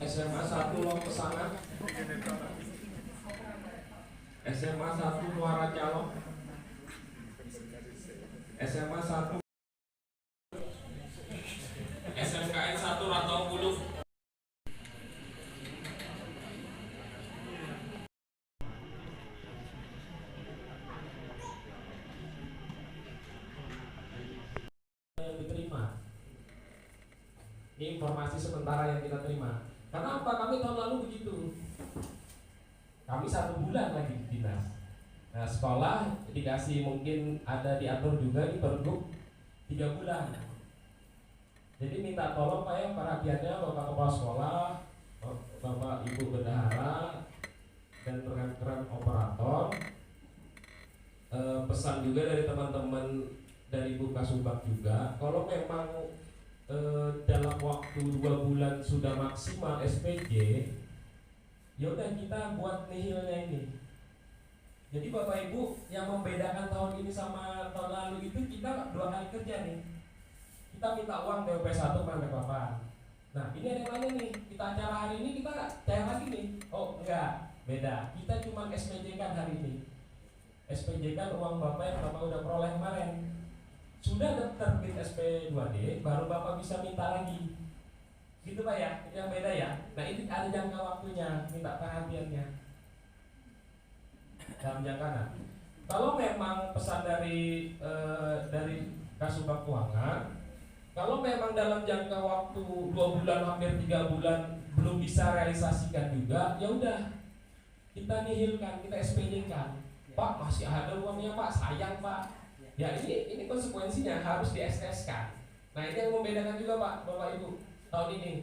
SMA 1 Long Pesana, SMA 1 Muara Calong, SMA 1 SMKN 1 Rantau Bulu. Yang diterima, ini informasi sementara yang kita terima. Karena apa? Kami tahun lalu begitu. Kami 1 bulan lagi di dinas. Nah, sekolah dikasih mungkin ada diatur juga di Pergub 3 bulan. Jadi minta tolong Pak ya, perhatiannya Bapak Kepala Sekolah, Bapak Ibu Bendahara, dan rekan-rekan operator. Pesan juga dari teman-teman dari Bu Kasubag juga, kalau memang dalam waktu 2 bulan sudah maksimal SPJ, ya udah kita buat nihilnya ini. Jadi Bapak Ibu, yang membedakan tahun ini sama tahun lalu itu kita 2 kali kerja nih. Kita minta uang TUP 1 sampai Bapak. Nah ini ada yang nanya nih, kita acara hari ini kita cair lagi nih. Oh enggak, beda. Kita cuma SPJ kan hari ini. SPJ kan uang Bapak yang Bapak udah peroleh kemarin. Sudah terbit SP2D, baru Bapak bisa minta lagi. Gitu Pak ya, yang beda ya. Nah ini ada jangka waktunya, minta perhatiannya dalam jangka. Nah, kalau memang pesan dari Kasubag Keuangan, kalau memang dalam jangka waktu 2 bulan hampir 3 bulan belum bisa realisasikan juga, ya udah kita nihilkan, kita SPJ-kan. Pak masih ada uangnya Pak, sayang Pak. Ya ini konsekuensinya harus di STS-kan. Nah ini yang membedakan juga Pak, Bapak Ibu tahun ini.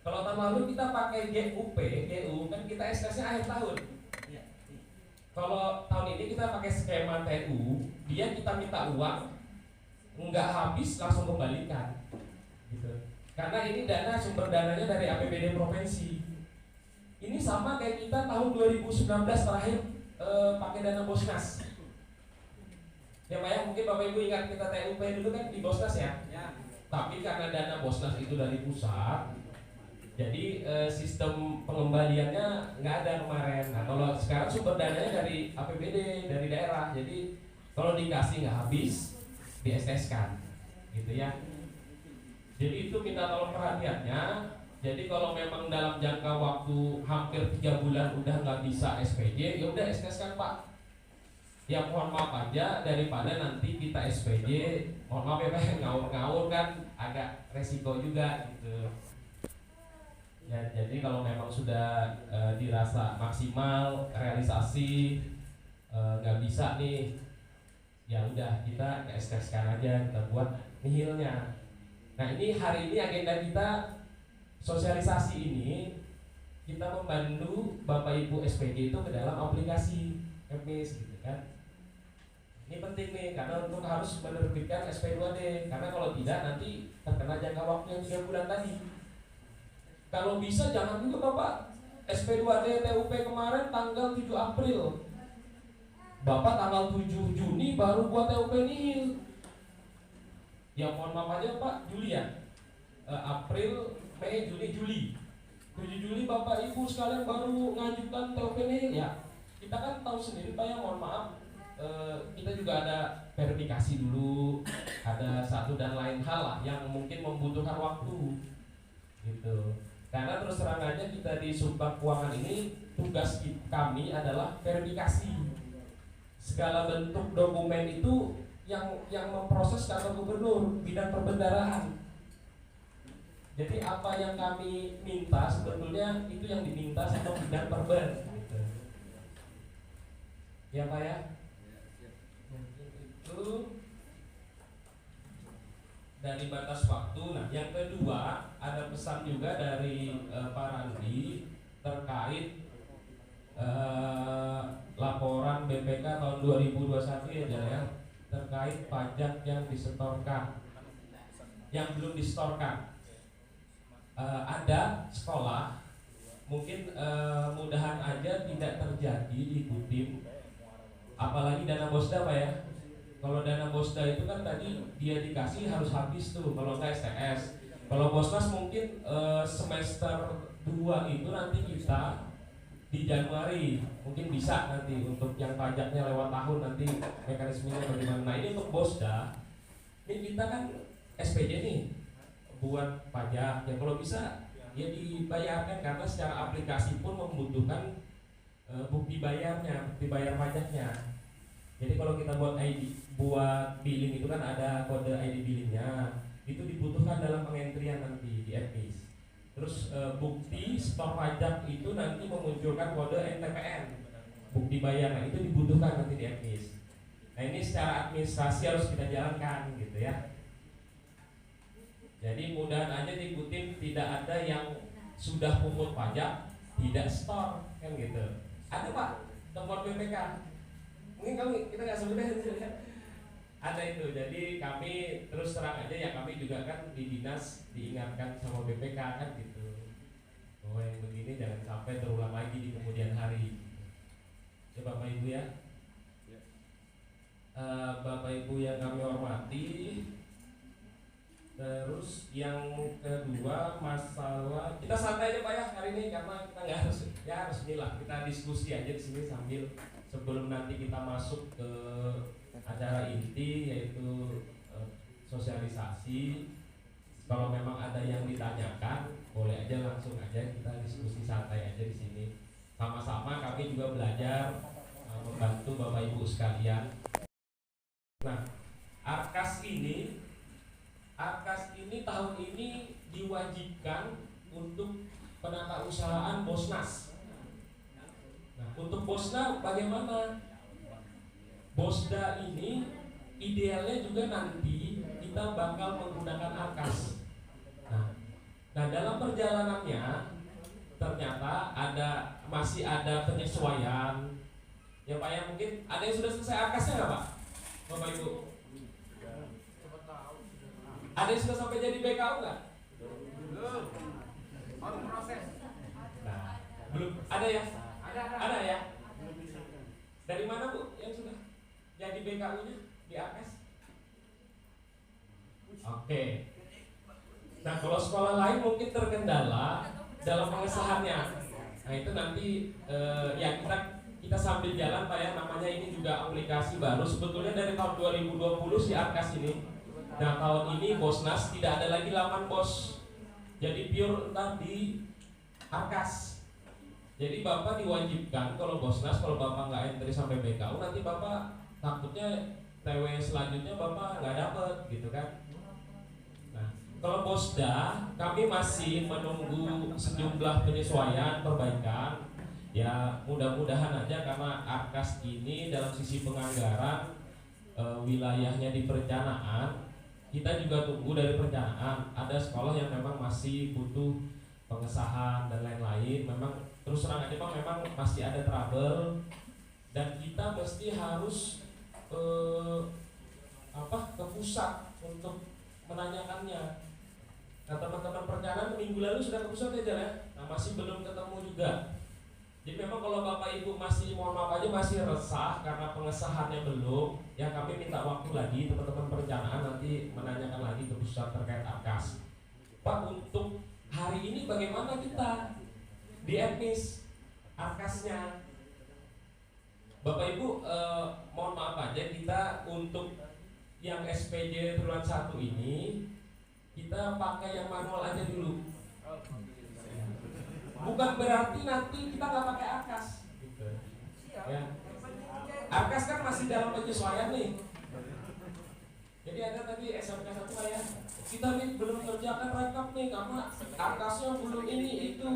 Kalau tahun lalu kita pakai GU kan kita STS-nya akhir tahun. Kalau tahun ini kita pakai skema TU, dia kita minta uang, nggak habis langsung kembalikan, gitu. Karena ini dana sumber dananya dari APBD provinsi. Ini sama kayak kita tahun 2019 terakhir pakai dana Bosnas. Ya Pak ya, mungkin Bapak Ibu ingat kita TUP dulu kan di Bosnas ya. Tapi karena dana Bosnas itu dari pusat, jadi sistem pengembaliannya nggak ada kemarin. Nah kalau sekarang sumber dananya dari APBD, dari daerah. Jadi kalau dikasih nggak habis, di STS kan, gitu ya. Jadi itu minta tolong perhatiannya. Jadi kalau memang dalam jangka waktu hampir 3 bulan udah nggak bisa SPJ, ya udah STS kan Pak. Ya mohon maaf aja, daripada nanti kita SPJ, mohon maaf ya Pak, ngawur-ngawur kan agak resiko juga gitu. Ya, jadi kalau memang sudah dirasa maksimal realisasi nggak bisa nih, ya udah kita STS-kan aja, kita buat nihilnya. Nah ini hari ini agenda kita sosialisasi ini, kita membantu Bapak Ibu SPG itu ke dalam aplikasi FMIS gitu kan. Ini penting nih karena untuk harus menerbitkan SP2D, karena kalau tidak nanti terkena jangka waktu yang 3 bulan tadi. Kalau bisa jangan juga Bapak SP2D TUP kemarin tanggal 7 April, Bapak tanggal 7 Juni baru buat TUP nihil. Ya mohon maaf aja Pak, Juli ya, April, Mei, Juni, Juli 7 Juli Bapak Ibu sekalian baru ngajukan TUP nihil. Ya kita kan tahu sendiri Pak ya, mohon maaf, kita juga ada verifikasi dulu, ada satu dan lain hal lah yang mungkin membutuhkan waktu gitu. Karena terus terang aja kita di Subbag Keuangan ini tugas kami adalah verifikasi segala bentuk dokumen itu yang memproses kantor gubernur bidang perbendaharaan. Jadi apa yang kami minta sebetulnya itu yang diminta sama bidang perben gitu. Ya Pak ya. Itu dari batas waktu. Nah yang kedua ada pesan juga dari Pak Randi terkait laporan BPK tahun 2021 ya, terkait pajak yang disetorkan, yang belum disetorkan. Ada sekolah mungkin mudahan aja tidak terjadi di Butim, apalagi dana Bosda Pak ya. Kalau dana Bosda itu kan tadi dia dikasih harus habis tuh, kalau nggak STS. Kalau Bosnas mungkin semester 2 itu nanti kita di Januari mungkin bisa nanti untuk yang pajaknya lewat tahun nanti mekanismenya bagaimana. Nah ini untuk Bosda, ini kita kan SPJ nih buat pajak ya, kalau bisa ya dibayarkan karena secara aplikasi pun membutuhkan bukti bayarnya, bukti bayar pajaknya. Jadi kalau kita buat billing itu kan ada kode ID billingnya, itu dibutuhkan dalam pengentrian nanti di FPIS. Terus bukti store pajak itu nanti memunculkan kode NTPN, bukti bayar, nah itu dibutuhkan nanti di FPIS. Nah ini secara administrasi harus kita jalankan gitu ya. Jadi mudahan aja diikutin, tidak ada yang sudah pungut pajak tidak store kan gitu. Ada Pak telepon BPK, mungkin kita nggak sebenarnya ada itu. Jadi kami terus terang aja ya, kami juga kan di dinas diingatkan sama BPK kan gitu, bahwa yang begini jangan sampai terulang lagi di kemudian hari. Ya Bapak Ibu ya, Bapak Ibu yang kami hormati. Terus yang kedua masalah, kita santai aja Pak ya hari ini karena kita nggak harus inilah, kita diskusi aja di sini sambil sebelum nanti kita masuk ke acara inti yaitu sosialisasi. Kalau memang ada yang ditanyakan boleh aja langsung aja kita diskusi santai aja di sini. Sama-sama kami juga belajar membantu Bapak Ibu sekalian. Nah, Arkas ini tahun ini diwajibkan untuk penatausahaan Bosnas. Nah, untuk Bosna bagaimana? Bosda ini idealnya juga nanti kita bakal menggunakan Arkas. Nah dalam perjalanannya ternyata masih ada penyesuaian. Ya Pak ya, mungkin ada yang sudah selesai Arkasnya nggak Pak? Bapak Ibu? Ada yang sudah sampai jadi BKU nggak? Belum. Baru proses. Nah, belum. Ada ya? Ada ya? Dari mana Bu yang sudah jadi BKU-nya di Arkas? Oke. Nah kalau sekolah lain mungkin terkendala dalam pengesahannya. Nah itu nanti ya kita sambil jalan Pak ya, namanya ini juga aplikasi baru. Sebetulnya dari tahun 2020 si Arkas ini. Nah tahun ini Bosnas tidak ada lagi laman bos, jadi pure entar di Arkas. Jadi Bapak diwajibkan kalau Bosnas, kalau Bapak nggak entry sampai BKU nanti Bapak takutnya TW selanjutnya Bapak nggak dapet gitu kan. Nah kalau Bosda kami masih menunggu sejumlah penyesuaian perbaikan. Ya mudah-mudahan aja karena Arkas ini dalam sisi penganggaran wilayahnya di perencanaan. Kita juga tunggu dari perencanaan. Ada sekolah yang memang masih butuh pengesahan dan lain-lain. Memang terus terang aja Pak, memang masih ada trouble dan kita mesti harus ke pusat untuk menanyakannya. Nah teman-teman perencanaan minggu lalu sudah ke pusat aja ya. Nah masih belum ketemu juga. Jadi memang kalau Bapak Ibu masih, mohon maaf aja, masih resah karena pengesahannya belum, ya kami minta waktu lagi teman-teman perencanaan nanti menanyakan lagi ke pusat terkait Arkas. Pak untuk hari ini bagaimana kita di FPIS Arkasnya? Bapak Ibu mohon maaf aja, kita untuk yang SPJ triwulan 1 ini kita pakai yang manual aja dulu. Bukan berarti nanti kita nggak pakai Arkas gitu. Ya. Arkas kan masih dalam penyesuaian nih. Jadi ada tadi SMK 1 ya, kita nih belum kerjakan rekap nih karena Arkasnya belum ini itu.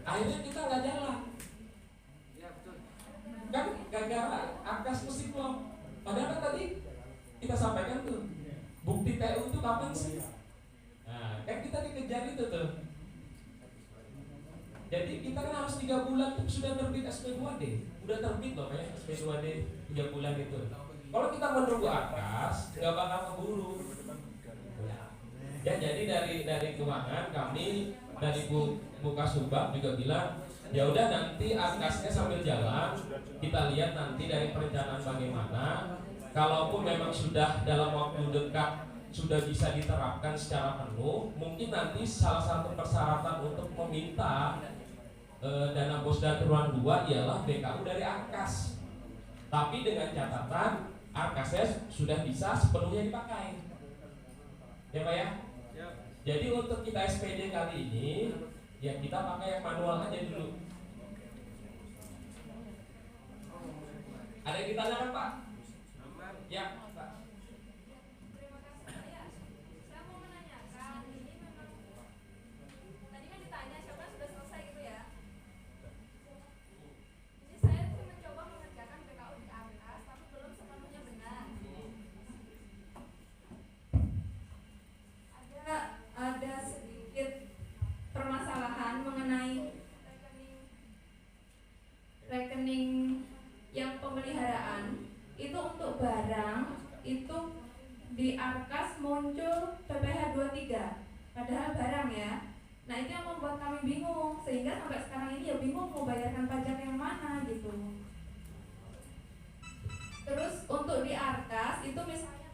Akhirnya kita nggak jalan. Kan gara-gara Arkas mesti belum. Padahal kan tadi kita sampaikan tuh bukti TU itu kapan sih? Nah, kan kita dikejar itu tuh. Jadi kita kan harus 3 bulan tuh sudah terbit SP2D. Udah terbit loh ya SP2D 3 bulan itu. Kalau kita menunggu Arkas nggak bakal keburu. Ya jadi dari keuangan kami, dari Bu Kasubag juga bilang ya udah nanti Arkasnya sambil jalan kita lihat nanti dari perencanaan bagaimana. Kalaupun memang sudah dalam waktu dekat sudah bisa diterapkan secara penuh, mungkin nanti salah satu persyaratan untuk meminta dana Bosda Triwulan 2 ialah BKU dari Arkas. Tapi dengan catatan Arkasnya sudah bisa sepenuhnya dipakai. Ya Pak ya? Jadi untuk kita SPD kali ini, ya kita pakai yang manual aja dulu. Ada yang ditanyakan Pak? Ya Pak. Ada sedikit permasalahan mengenai rekening yang pemeliharaan itu. Untuk barang itu di Arkas muncul PPh 23 padahal barang ya. Nah itu yang membuat kami bingung, sehingga sampai sekarang ini ya bingung mau bayarkan pajak yang mana gitu. Terus untuk di Arkas itu misalnya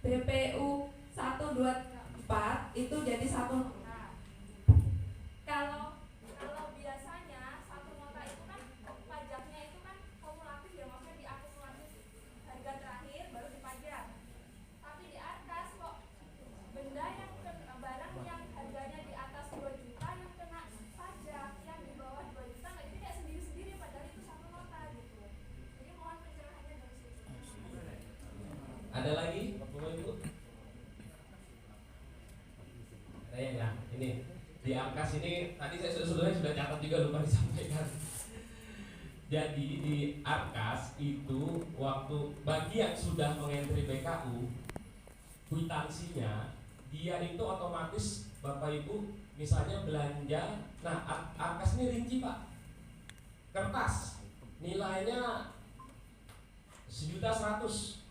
BPU 1, 2, 4 itu jadi 1 nota. Kalau biasanya 1 nota itu kan pajaknya itu kan kumulatif ya, maksudnya diakumulatif harga terakhir baru dipajak. Tapi di Arkas kok benda yang barang yang harganya di atas 2 juta yang kena pajak, yang di bawah 2 juta nggak, jadi kayak sendiri-sendiri padahal itu 1 nota gitu. Jadi mohon pencerahannya dari situ. Ada lagi Bapak Ibu? Ya, ini di Arkas ini tadi saya sudah catat juga, lupa disampaikan. Jadi di Arkas itu waktu bagi yang sudah mengentri BKU, kwitansinya dia itu otomatis Bapak Ibu misalnya belanja. Nah Arkas ini rinci Pak, kertas nilainya 1.100.000,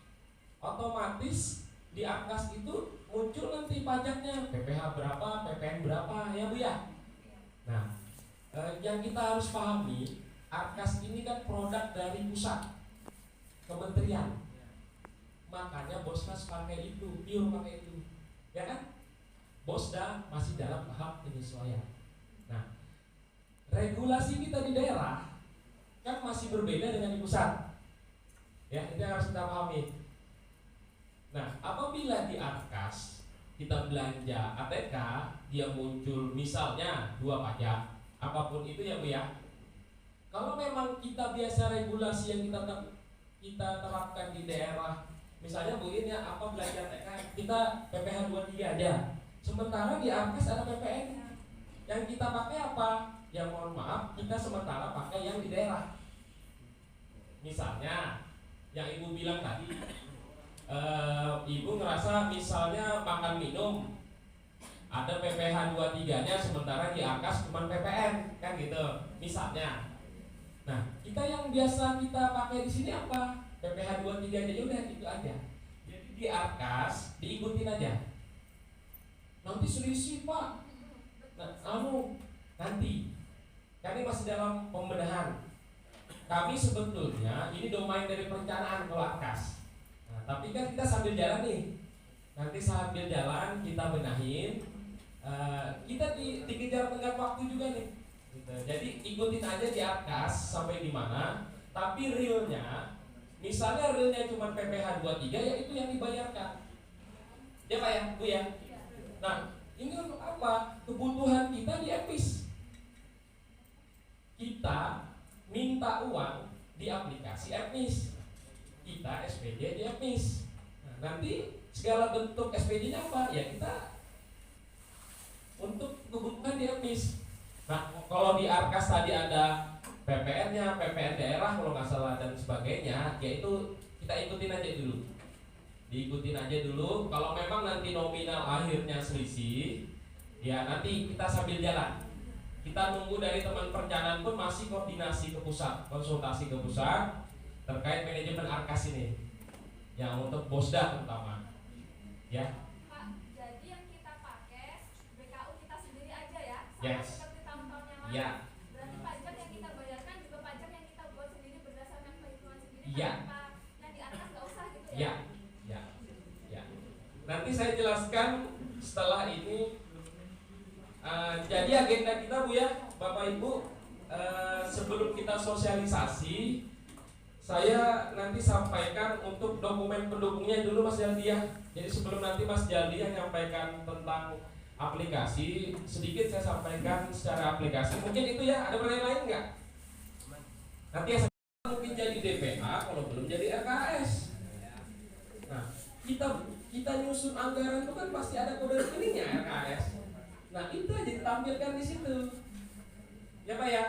otomatis di Arkas itu muncul nanti pajaknya PPh berapa, PPN berapa ya Bu ya. Nah yang kita harus pahami, Arkas ini kan produk dari pusat kementerian, makanya Bosnas pakai itu, pure pakai itu, ya kan? Bosda masih dalam tahap penyesuaian. Nah regulasi kita di daerah kan masih berbeda dengan di pusat, ya itu yang harus kita pahami. Nah, apabila di Arkas kita belanja ATK, dia muncul misalnya 2 pajak, apapun itu ya Bu ya. Kalau memang kita biasa regulasi yang kita terapkan di daerah, misalnya Bu ini ya, apa belanja ATK, kita PPh 23 aja. Sementara di Arkas ada PPN. Yang kita pakai apa? Ya mohon maaf, kita sementara pakai yang di daerah. Misalnya yang Ibu bilang tadi, Ibu ngerasa misalnya makan minum ada PPh 23 nya, sementara di Arkas cuma PPN kan gitu misalnya. Nah kita yang biasa kita pakai di sini apa? PPh 23 nya udah gitu aja. Jadi di Arkas diikutin aja. Nanti selisih Pak. Nah, nanti kami masih dalam pembenahan. Kami sebetulnya ini domain dari perencanaan kalau Arkas. Nah, tapi kan kita sambil jalan nih. Nanti sambil jalan kita benahin. Kita dikejar tenggat waktu juga nih. Gitu. Jadi ikutin aja di Arkas sampai di mana. Tapi realnya, misalnya realnya cuma PPh 23 ya itu yang dibayarkan. Ya Pak ya, Bu ya. Nah, ini untuk apa? Kebutuhan kita di EPIS. Kita minta uang di aplikasi EPIS. Kita SPD di EPIS. Nah, nanti segala bentuk SPD-nya apa? Ya kita untuk kebutuhan di EPIS. Nah, kalau di Arkas tadi ada PPN-nya, PPN daerah kalau nggak salah dan sebagainya, yaitu kita ikutin aja dulu. Diikutin aja dulu. Kalau memang nanti nominal akhirnya selisih, ya nanti kita sambil jalan. Kita nunggu dari teman perencanaan pun masih koordinasi ke pusat, konsultasi ke pusat terkait manajemen Arkas ini, yang untuk Bosda terutama. Ya. Pak, jadi yang kita pakai BKU kita sendiri aja ya? Yes. Seperti tahun-tahun yang lalu. Ya. Berarti pajak yang kita bayarkan juga pajak yang kita buat sendiri berdasarkan perhitungan sendiri. Ya. Tanpa yang di atas nggak usah gitu ya? Ya. Ya. Ya. Nanti saya jelaskan setelah ini. Jadi agenda kita Bu ya, Bapak Ibu, sebelum kita sosialisasi, saya nanti sampaikan untuk dokumen pendukungnya dulu Mas Jaldi ya. Jadi sebelum nanti Mas Jaldi yang menyampaikan tentang aplikasi, sedikit saya sampaikan secara aplikasi. Mungkin itu ya, ada pertanyaan lain nggak? Nanti yang mungkin jadi DPA, kalau belum jadi RKS. Nah, kita nyusun anggaran itu kan pasti ada kode rekeningnya RKS. Nah, itu aja ditampilkan di situ. Ya Pak ya?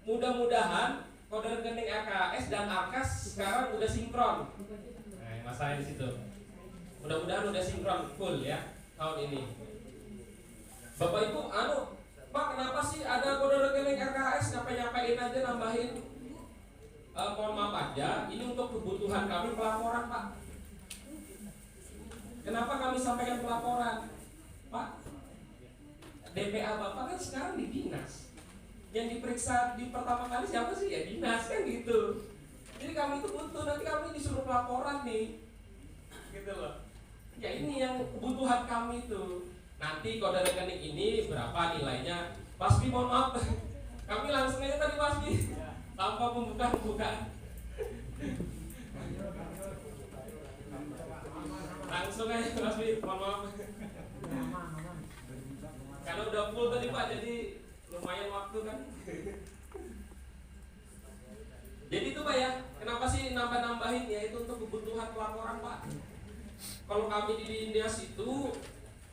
Mudah-mudahan kode rekening RKS dan ARKAS sekarang udah sinkron. Masalahnya di situ. Mudah-mudahan udah sinkron full ya tahun ini. Bapak Ibu, Pak, kenapa sih ada kode rekening RKS? Nyampe-nyampein aja nambahin. Mohon maaf aja, ini untuk kebutuhan kami pelaporan Pak. Kenapa kami sampaikan pelaporan? Pak, DPA Bapak kan sekarang di dinas. Yang diperiksa di pertama kali siapa sih? Ya dinas kan gitu. Jadi kami itu butuh, nanti kami disuruh pelaporan nih. Gitu loh. Ya ini yang kebutuhan kami itu. Nanti kode rekening ini berapa nilainya? Paspi mohon maaf. Kami langsung aja tadi Paspi. Tanpa pembukaan. Langsung aja Paspi, mohon maaf. Karena udah full tadi Pak, jadi lumayan waktu kan. Jadi itu Pak ya, kenapa sih nambah-nambahin? Ya itu untuk kebutuhan pelaporan Pak. Kalau kami di dinas itu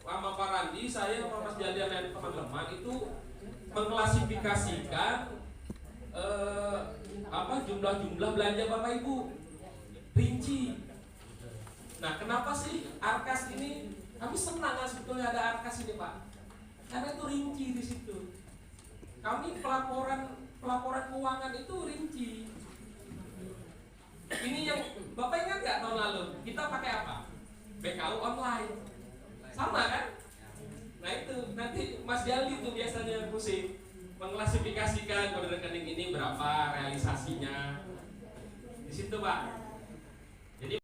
sama Pak Randi, saya sama Mas Jaldi dan teman-teman itu mengklasifikasikan jumlah-jumlah belanja Bapak Ibu rinci. Nah, kenapa sih ARKAS ini? Kami senang kan sebetulnya ada ARKAS ini Pak. Karena itu rinci di situ. Kami pelaporan keuangan itu rinci. Ini yang Bapak ingat nggak tahun lalu kita pakai apa? BKU online. Sama kan? Nah itu nanti Mas Jaldi itu biasanya pusing mengklasifikasikan kode rekening ini berapa realisasinya. Di situ Pak. Jadi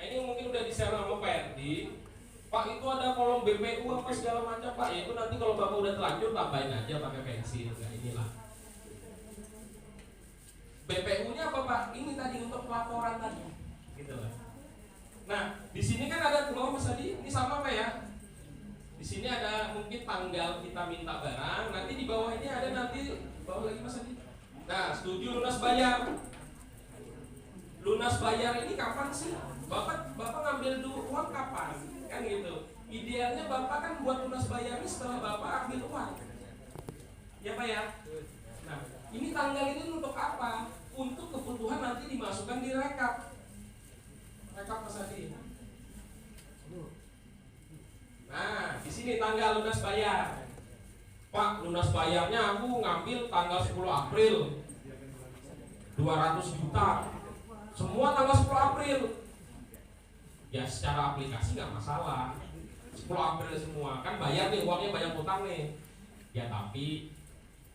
ini mungkin udah di-share sama Pak Erdi. Pak itu ada kolom BPU apa segala macam Pak. Ya itu nanti kalau Bapak udah terlanjur tambahin aja pakai pensil. Nah inilah. BPU-nya apa Pak? Ini tadi untuk pelaporan tadi. Gitu lah. Nah, di sini kan ada bawah Mas Adi. Ini sama Pak ya. Di sini ada mungkin tanggal kita minta barang. Nanti di bawah ini ada nanti bawah lagi Mas Adi. Nah, setuju lunas bayar. Lunas bayar ini kapan sih? Bapak ngambil dulu uang kapan? Kan gitu. Idealnya Bapak kan buat lunas bayar ini setelah Bapak ambil uang. Ya Pak ya. Nah, ini tanggal ini untuk apa? Untuk kebutuhan nanti dimasukkan di rekap. Rekap Mas Adi. Nah, di sini tanggal lunas bayar. Pak, lunas bayarnya aku ngambil tanggal 10 April. 200 juta. Semua tanggal 10 April. Ya secara aplikasi nggak masalah. 10 April semua kan bayar nih, uangnya banyak utang nih. Ya tapi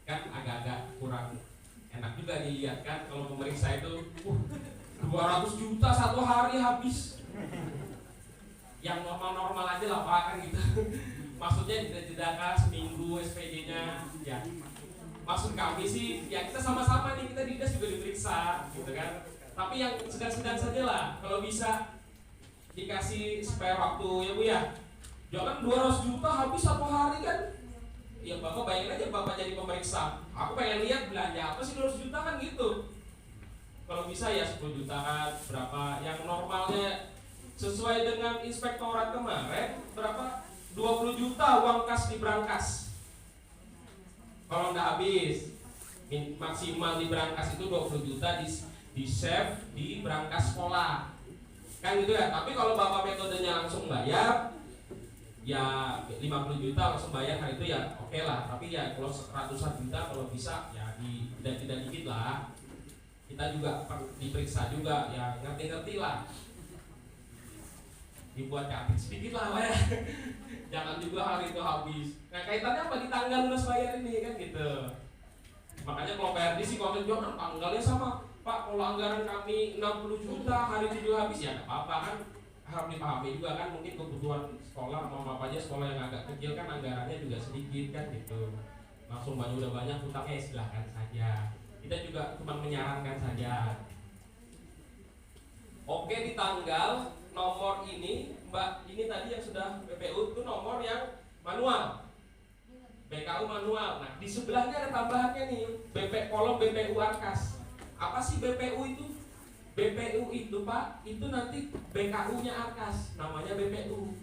kan agak-agak kurang enak juga dilihat kan kalau pemeriksa itu 200 juta satu hari habis. Yang normal-normal aja lah Pak kan gitu. Maksudnya jeda-jeda seminggu SPG-nya ya. Maksud kami sih ya kita sama-sama nih, kita di dinas juga diperiksa gitu kan. Tapi yang sedang-sedang saja lah kalau bisa dikasih spare waktu ya Bu ya. Jangan 200 juta habis satu hari kan. Ya Bapak bayangin aja Bapak jadi pemeriksa. Aku pengen lihat belanja apa sih 200 juta kan gitu. Kalau bisa ya 10 jutaan berapa yang normalnya sesuai dengan inspektorat kemarin berapa 20 juta uang kas di brankas. Kalau nggak habis maksimal di brankas itu 20 juta di save di brankas sekolah. Kan gitu ya. Tapi kalau Bapak metodenya langsung bayar ya 50 juta langsung bayar hari itu ya oke lah. Tapi ya kalau ratusan juta kalau bisa ya tidak dikit lah. Kita juga diperiksa juga ya ngerti-ngerti lah. Dibuat cantik sedikit lah ya. Jangan juga hari itu habis. Nah kaitannya apa di tanggal lunas bayar ini kan gitu. Makanya kalau PRD sih kalau jangan tanggalnya sama Pak, kalau anggaran kami 60 juta hari itu juga habis, ya nggak apa-apa kan, harus dipahami juga kan, mungkin kebutuhan sekolah mau apa aja, sekolah yang agak kecil kan anggarannya juga sedikit kan gitu, langsung udah banyak hutangnya, silahkan saja, kita juga cuma menyarankan saja. Oke, di tanggal nomor ini Mbak, ini tadi yang sudah BPU itu nomor yang manual, BKU manual. Nah, di sebelahnya ada tambahannya nih, kolom BPU Arkas. Apa sih BPU itu? BPU itu Pak, itu nanti BKU-nya Arkas, namanya BPU.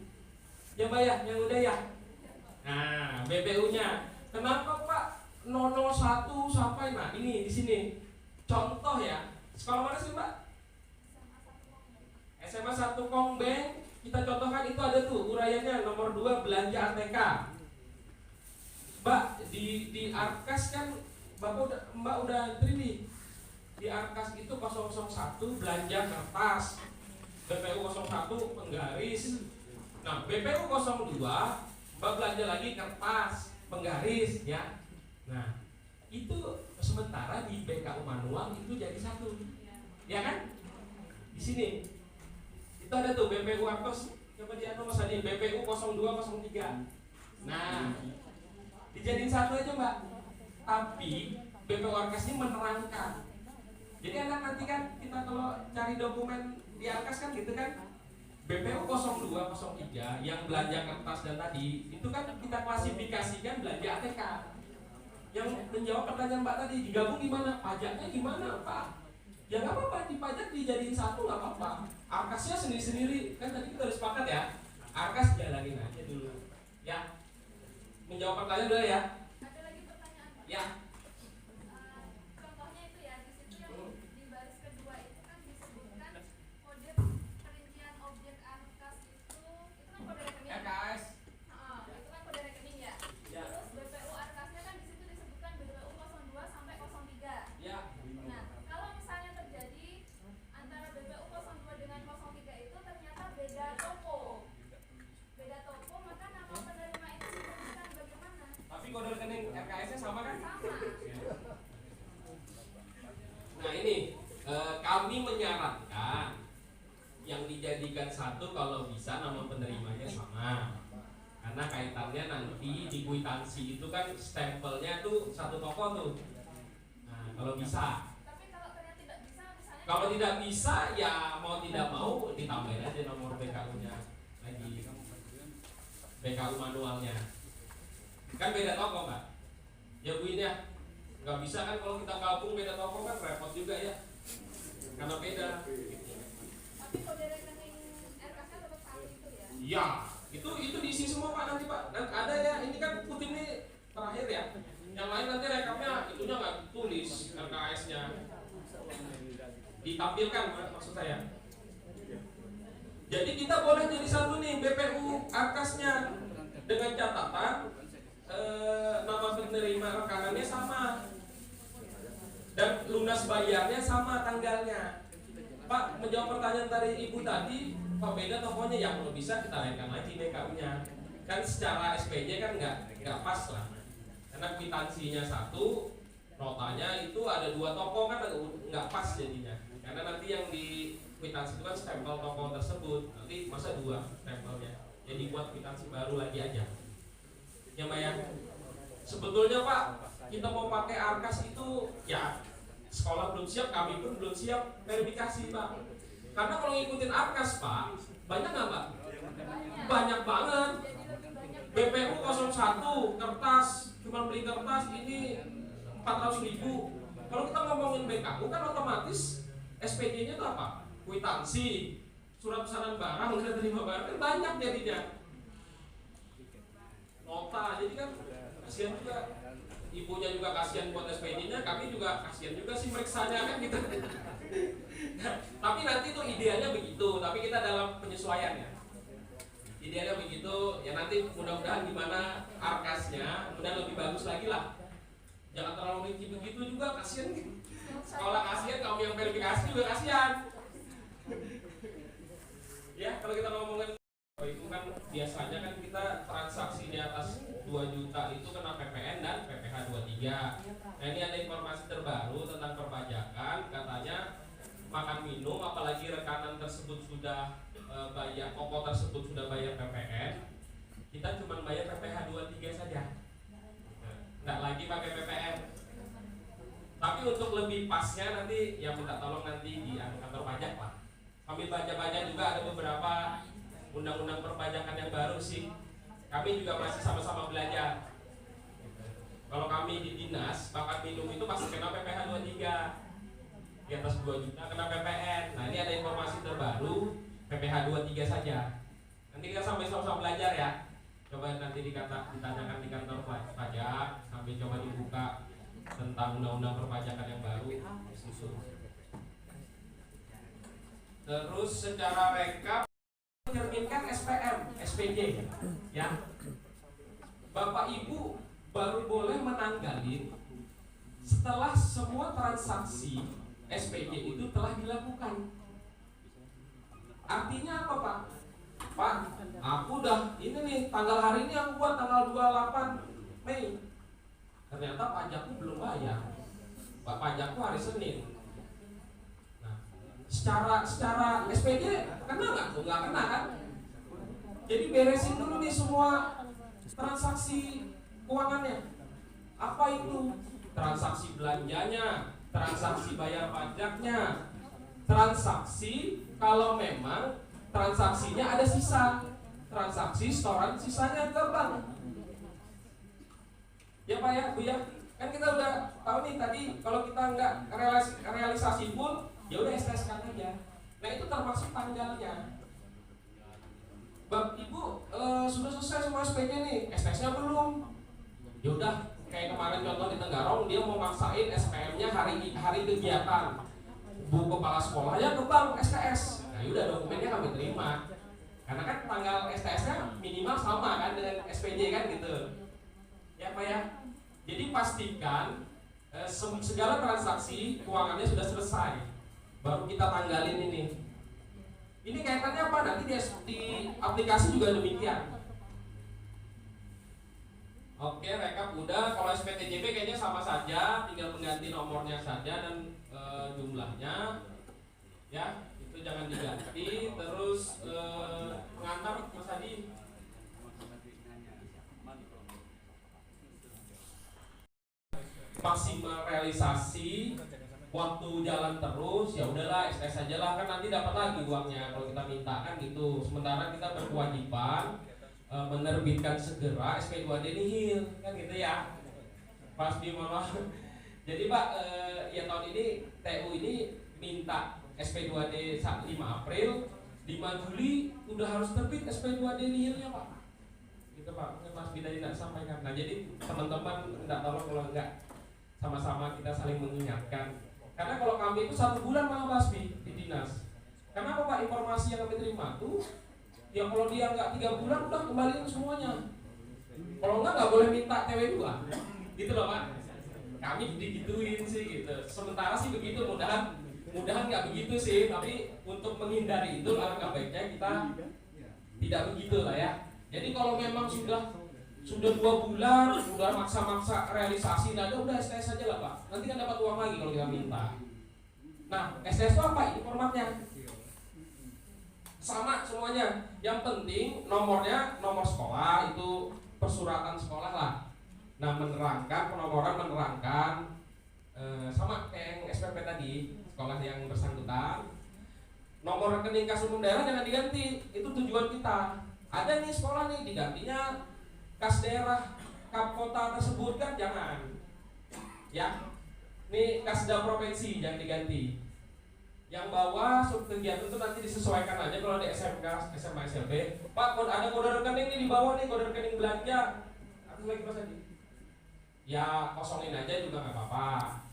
Ya Mbak ya, yang udah ya. Nah, BPU-nya. Kenapa Pak 001 sampai, nah ini di sini. Contoh ya, sekolah mana sih Mbak? SMA 1 Kongbeng. Kita contohkan itu ada tuh uraiannya, nomor 2 belanja ATK. Mbak, di Arkas kan Mbak udah antri nih. Di Arkas itu 001 belanja kertas, BPU 01 penggaris. Nah, BPU 02 Mbak belanja lagi kertas, penggaris ya. Nah, itu sementara di BKU manual itu jadi satu. Ya kan? Di sini. Itu ada tuh BPU Arkas, coba di Mas Adi, BPU 0203. Nah, dijadiin satu aja Mbak. Tapi BPU Arkas ini menerangkan. Jadi anak nanti kan kita kalau cari dokumen di Arkas kan gitu kan, BPU 0203 yang belanja kertas dan tadi itu kan kita klasifikasikan belanja ATK. Yang menjawab pertanyaan Mbak tadi, digabung gimana? Pajaknya gimana Pak? Ya nggak apa-apa, di pajak dijadiin satu nggak apa-apa. Arkasnya sendiri-sendiri, kan tadi kita udah sepakat ya. Arkas jalanin aja dulu. Ya, menjawab pertanyaan dulu ya. Ada lagi pertanyaan Pak? Ya. Contohnya itu ya, di situ yang di baris kedua itu kan disebutkan kode perincian objek Arkas itu kan kode rekening. RKS. Itu kan kode rekening ya. Ya. Terus BPU Arkasnya kan di situ disebutkan BPU 02 sampai 03. Ya. Nah, kalau misalnya terjadi antara BPU 02 dengan 03 itu ternyata beda toko, maka nama penerima itu disebutkan bagaimana? Tapi kode rekening RKS-nya sama kan? Sama. Nah ini kami menyarankan yang dijadikan satu kalau bisa nama penerimanya sama, karena kaitannya nanti di kwitansi itu kan stempelnya tuh satu toko tuh. Nah kalau bisa. Tapi kalau ternyata tidak bisa, misalnya Kalau tidak bisa ya mau tidak mau ditambahin aja nomor BKU-nya lagi, BKU manualnya. Kan beda toko Mbak. Ya Bu ini ya. Nggak bisa kan kalau kita gabung beda toko kan repot juga ya. Karena beda. tapi kode rekening RKS-nya tetap satu itu ya. Ya, itu diisi semua Pak nanti Pak. Dan ada ya, ini kan putih ini terakhir ya. Yang lain nanti rekamnya itunya nggak tulis RKS-nya. Ditampilkan maksud saya. Jadi kita boleh jadi satu nih BPU Arkasnya dengan catatan nama penerima rekanannya sama dan lunas bayarnya sama tanggalnya. Pak, menjawab pertanyaan dari Ibu tadi, Pak beda tokonya, yang kalau bisa kita lainkan lagi BKU-nya. Kan secara SPJ kan nggak pas lah. Karena kwitansinya satu, notanya itu ada dua toko kan nggak pas jadinya. Karena nanti yang di kwitansi itu kan stempel toko tersebut, nanti masa dua stempelnya. Jadi buat kwitansi baru lagi aja. Ya Mbak ya. Sebetulnya Pak, kita mau pakai Arkas itu ya sekolah belum siap, kami pun belum siap verifikasi Pak. Karena kalau ngikutin Arkas Pak, banyak nggak Pak? Banyak banget. BPU 01 kertas, cuma beli kertas ini 400.000. Kalau kita ngomongin BKU kan otomatis SPJ-nya itu apa? Kwitansi, surat pesanan barang, udah terima barang kan banyak jadinya. Nota, jadi kan kasihan juga. Ibunya juga kasihan buat SPJ-nya, kami juga kasihan juga sih meriksanya kan gitu. Tapi nanti tuh idealnya begitu, tapi kita dalam penyesuaian ya. Idealnya begitu, ya nanti mudah-mudahan gimana Arkasnya, mudah lebih bagus lagi lah. Jangan terlalu rinci begitu juga, kasihan. Sekolah kasihan, kamu yang verifikasi juga kasihan. Ya, kalau kita ngomongin itu kan biasanya kan kita transaksi di atas 2 juta itu kena PPN dan PPh 23. Nah ini ada informasi terbaru tentang perpajakan, katanya berkasnya nanti yang minta tolong nanti di kantor pajak lah. Kami baca-baca juga ada beberapa undang-undang perpajakan yang baru sih. Kami juga masih sama-sama belajar. Kalau kami di dinas makan minum itu pasti kena PPh 23 di atas 2 juta kena PPN. Nah ini ada informasi terbaru PPh 23 saja. Nanti kita sama-sama belajar ya. Coba nanti ditanyakan di kantor pajak sambil coba dibuka tentang undang-undang perpajakan yang baru susun. Terus secara rekap mencerminkan SPM, SPJ ya. Bapak Ibu baru boleh menanggalin setelah semua transaksi SPJ itu telah dilakukan. Artinya apa Pak? Pak, aku udah ini nih tanggal hari ini aku buat tanggal 28 Mei. Ternyata pajakku belum bayar. Pak, pajakku hari Senin. Nah, secara SPJ kena nggak? Nggak kena kan? Jadi beresin dulu nih semua transaksi keuangannya. Apa itu? Transaksi belanjanya, transaksi bayar pajaknya, transaksi kalau memang transaksinya ada sisa, transaksi setoran sisanya ke bank. Ya Pak ya, Bu ya, kan kita udah tahu nih tadi kalau kita nggak realisasi full, ya udah STS kan aja. Nah itu termasuk tanggalnya. Bapak Ibu sudah selesai semua SPJ nih, STS-nya belum. Ya udah, kayak kemarin contoh di Tenggarong dia mau maksain SPM-nya hari kegiatan. Bu kepala sekolahnya ke bank STS. Nah, yaudah dokumennya kami terima. Karena kan tanggal STS-nya minimal sama kan dengan SPJ kan gitu. Ya Pak ya. Jadi pastikan segala transaksi keuangannya sudah selesai. Baru kita tanggalin ini. Ini kaitannya apa? Nanti di aplikasi juga demikian. Oke, rekap udah. Kalau SPTJP kayaknya sama saja, tinggal mengganti nomornya saja dan jumlahnya. Ya, itu jangan diganti. Terus pengantar Mas Hadi. Maksimal realisasi, waktu jalan terus, ya udahlah STS aja lah, kan nanti dapat lagi uangnya kalau kita minta kan gitu. Sementara kita berkewajiban menerbitkan segera SP2D nihil kan gitu ya. Pas di mana. Jadi Pak ya tahun ini TU ini minta SP2D 5 April, 5 Juli udah harus terbit SP2D nihilnya Pak. Gitu Pak, Mas Bidari tidak sampaikan. Nah jadi teman-teman tidak tolong kalau enggak sama-sama kita saling mengingatkan. Karena kalau kami itu 1 bulan malah Basbi di dinas. Karena apa Pak, informasi yang kami terima tuh ya kalau dia nggak 3 bulan udah kembaliin semuanya. Kalau nggak boleh minta TW2. Gitu loh Pak. Kami digituin sih gitu. Sementara sih begitu, mudahan nggak begitu sih. Tapi untuk menghindari itu alangkah baiknya kita tidak begitu lah ya. Jadi kalau memang sudah 2 bulan, udah maksa-maksa realisasi, nah udah STS aja lah Pak. Nanti kan dapat uang lagi kalau kita minta. Nah, STS itu apa? Ini formatnya sama semuanya. Yang penting nomornya nomor sekolah, itu persuratan sekolah lah. Nah, penomoran menerangkan sama kayak yang SPP tadi, sekolah yang bersangkutan. Nomor rekening kas umum daerah jangan diganti, itu tujuan kita. Ada nih sekolah nih digantinya kas daerah kap kota tersebut kan jangan. Ya. Nih kasda provinsi jangan diganti. Yang bawah sub kegiatan itu nanti disesuaikan aja kalau di SMK, SMA, SLB. Pak, ada kode rekening nih di bawah nih, kode rekening belanja. Aku lagi Mas Adi. Ya kosongin aja juga nggak apa-apa.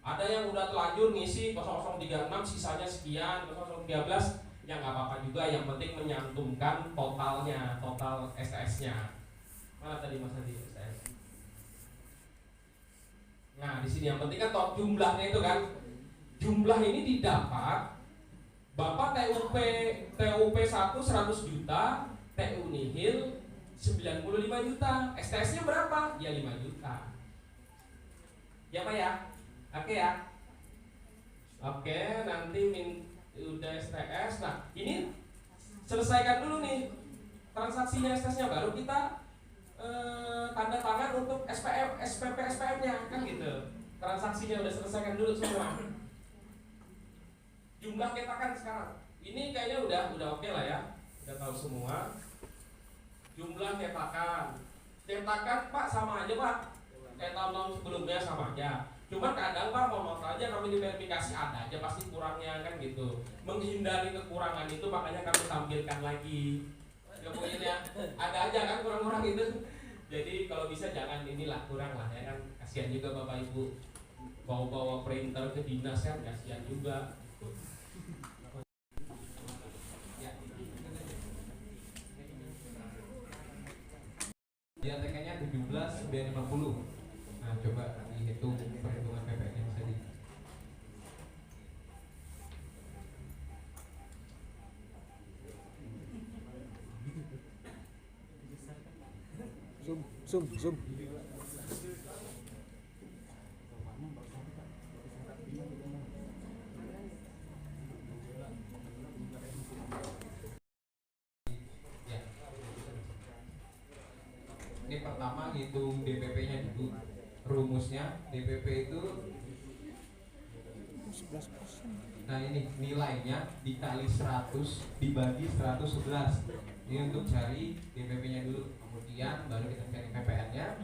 Ada yang udah telanjur ngisi 0036 sisanya sekian, 0013 ya nggak apa-apa juga. Yang penting menyantumkan totalnya, total STS-nya. Mana tadi Mas Adi STS? Nah di sini yang penting kan jumlahnya itu kan. Jumlah ini didapat Bapak TUP 1 100 juta, TU nihil 95 juta. STS-nya berapa? Ya 5 juta. Ya Pak ya? Oke ya. Oke, nanti udah STS. Nah, ini selesaikan dulu nih transaksinya STS-nya, baru kita tanda tangan untuk SPP SPM-nya kan gitu. transaksinya udah selesaikan dulu semua. Jumlah cetakan sekarang ini kayaknya udah oke lah ya, udah tahu semua. Jumlah cetakan Pak sama aja Pak, kayak tahun-tahun sebelumnya sama aja. Cuma kadang Pak mau aja kami diverifikasi ada aja pasti kurangnya kan gitu. Menghindari kekurangan itu makanya kami tampilkan lagi. Ya mungkin ya ada aja kan kurang-kurang itu. Jadi kalau bisa jangan inilah kurang lah ya kan, kasihan juga Bapak Ibu bawa printer ke dinas kan kasihan juga. Ya TK-nya 17,950. Nah, coba dihitung perhitungan PPN-nya bisa di zoom. Ini pertama hitung DPP-nya dulu. Rumusnya DPP itu, nah ini nilainya dikali 100 dibagi 111. Ini untuk cari DPP-nya dulu. Kemudian baru kita cari PPN-nya.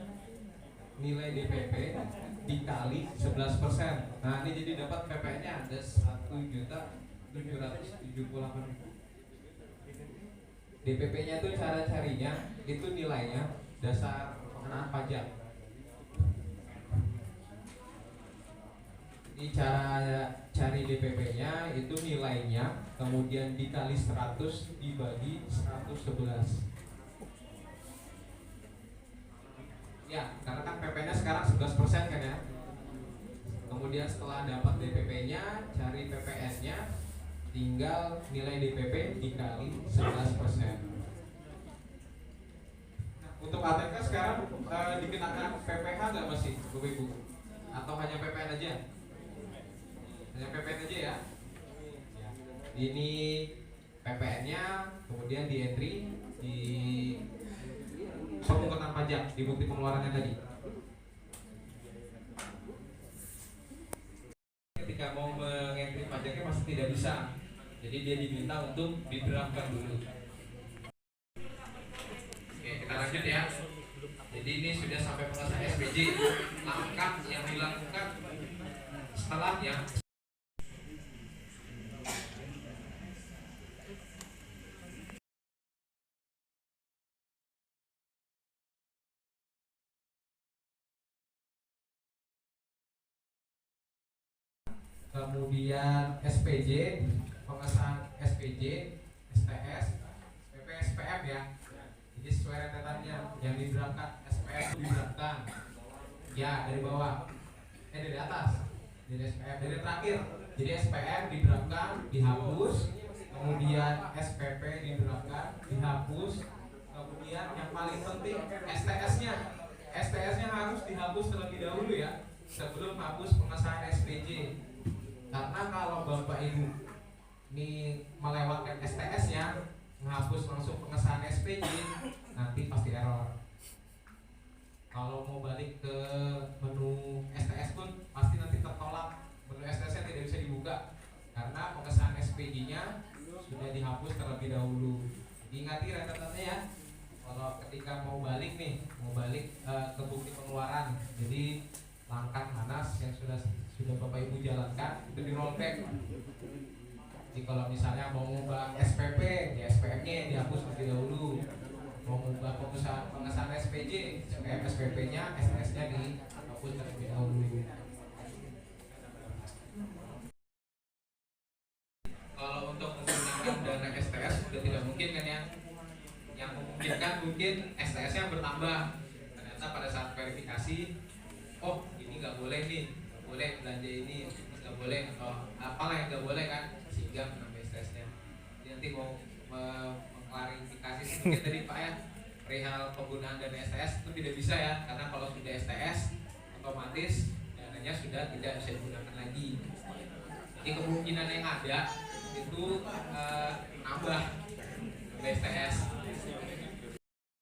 Nilai DPP dikali 11%. Nah ini jadi dapat PPN-nya ada 1.778.000. DPP-nya itu cara carinya itu nilainya dasar pengenaan pajak. Ini cara cari DPP-nya itu nilainya kemudian dikali 100 dibagi 111. Ya, karena kan PP-nya sekarang 11% kan ya. Kemudian setelah dapat DPP-nya, cari PPN-nya, tinggal nilai DPP dikali 11%. Untuk ATK sekarang dikenakan PPh nggak masih, Bapak Ibu? Atau hanya PPN aja? Hanya PPN aja ya. Ini PPN-nya, kemudian di entry di pemungutan pajak di bukti pengeluarannya tadi. Ketika mau mengentry pajaknya masih tidak bisa, jadi dia diminta untuk didraftkan dulu. Oke, kita lanjut ya. Jadi ini sudah sampai pengesahan SPJ. Langkah yang dilakukan setelahnya kemudian SPJ, pengesahan SPJ, STS, PP, SPF ya. Jadi sesuai rentetannya yang diberangkat SPF diberangkat ya dari bawah, dari atas, dari SPF dari terakhir. Jadi SPF diberangkat dihapus, kemudian SPP diberangkat dihapus, kemudian yang paling penting STS-nya, STS-nya harus dihapus terlebih dahulu ya sebelum hapus pengesahan SPJ. Karena kalau Bapak Ibu ini melewatkan STS-nya, menghapus langsung pengesahan SPJ, nanti pasti error. Kalau mau balik ke menu STS pun pasti nanti tertolak, menu STS-nya tidak bisa dibuka karena pengesahan SPJ-nya sudah dihapus terlebih dahulu. Diingati rentetannya ya. Kalau ketika mau balik nih, mau balik ke bukti pengeluaran, jadi langkah mana yang sudah Bapak Ibu jalankan itu di rollback. Jadi kalau misalnya mau mengubah SPP, di SPF-nya dihapus terlebih dahulu. Mau mengubah pengesahan SPJ, SPP-nya, STS-nya dihapus terlebih dahulu. Kalau untuk menggunakan dana STS sudah tidak mungkin kan ya. Yang memungkinkan mungkin STS-nya bertambah. Ternyata pada saat verifikasi, oh ini nggak boleh nih, nggak boleh belanja ini, nggak boleh atau apalah yang nggak boleh kan, sehingga menambah STS-nya. Jadi nanti mau mengklarifikasi mungkin tadi Pak ya, perihal penggunaan dana STS itu tidak bisa ya, karena kalau sudah STS otomatis dananya sudah tidak bisa digunakan lagi. Jadi kemungkinan yang ada itu nambah STS.